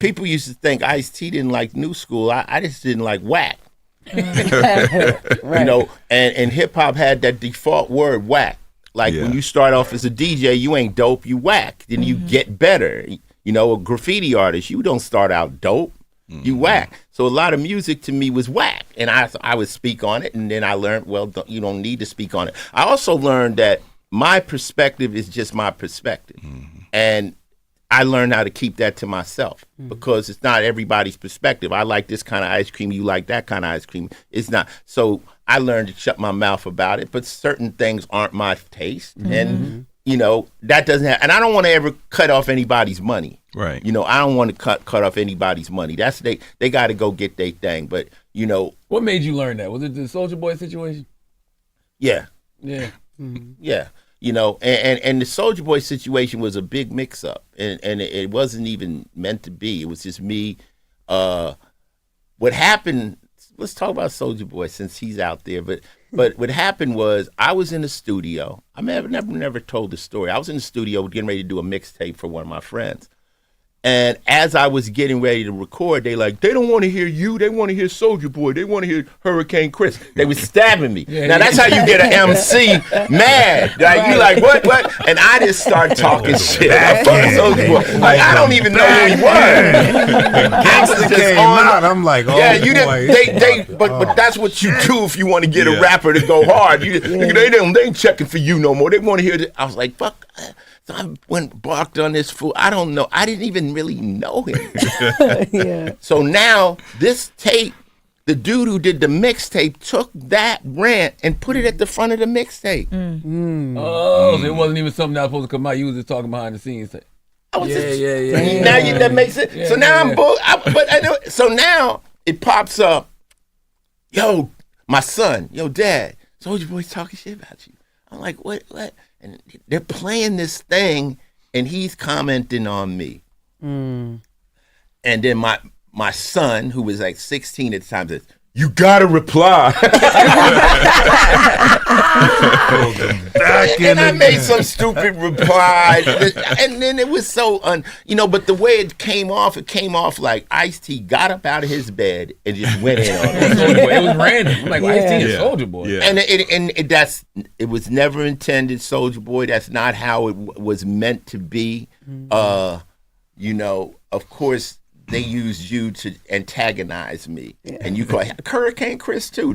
people used to think Ice-T didn't like new school. I just didn't like whack. Right. You know, and hip hop had that default word whack. Like when you start off as a DJ, you ain't dope, you whack. Then you get better. You know, a graffiti artist, you don't start out dope, you whack. So a lot of music to me was whack. And I would speak on it, and then I learned, well, you don't need to speak on it. I also learned that my perspective is just my perspective. And I learned how to keep that to myself because it's not everybody's perspective. I like this kind of ice cream. You like that kind of ice cream. It's not. So I learned to shut my mouth about it, but certain things aren't my taste. And, you know, that doesn't have, and I don't want to ever cut off anybody's money. Right. You know, I don't want to cut off anybody's money. That's they got to go get their thing. But, you know. What made you learn that? Was it the Soulja Boy situation? Yeah. Yeah. Yeah. You know, and the Soulja Boy situation was a big mix-up, and it wasn't even meant to be. It was just me. What happened? Let's talk about Soulja Boy since he's out there. But what happened was I was in the studio. I never told the story. I was in the studio getting ready to do a mixtape for one of my friends. And as I was getting ready to record, they don't want to hear you. They want to hear Soulja Boy. They want to hear Hurricane Chris. They was stabbing me. Now that's how you get an MC mad. Like you like what? And I just start talking shit. I fuck Soulja Boy. Like I don't even know who he was. I was just on. I'm like, oh yeah, you boy. didn't. But that's what you do if you want to get a rapper to go hard. They ain't checking for you no more. They want to hear this. I was like, fuck. So I went barked on this fool. I don't know. I didn't even really know him. So now this tape, the dude who did the mixtape took that rant and put it at the front of the mixtape. Oh, so it wasn't even something that was supposed to come out. You was just talking behind the scenes. I was Now that makes it. Yeah, so now yeah. I'm bull. But I know. So now it pops up. Yo, my son. Yo, dad. Soulja Boy's talking shit about you. I'm like, what? And they're playing this thing, and he's commenting on me. And then my son, who was like 16 at the time, says, "You gotta reply." And I made some stupid reply, and then it was so but the way it came off like Ice-T got up out of his bed and just went in on it. It was random. I'm like, Ice-T is Soulja Boy. Yeah. And it was never intended, Soulja Boy. That's not how it was meant to be. Of course, they used you to antagonize me, and you call Hurricane Chris too.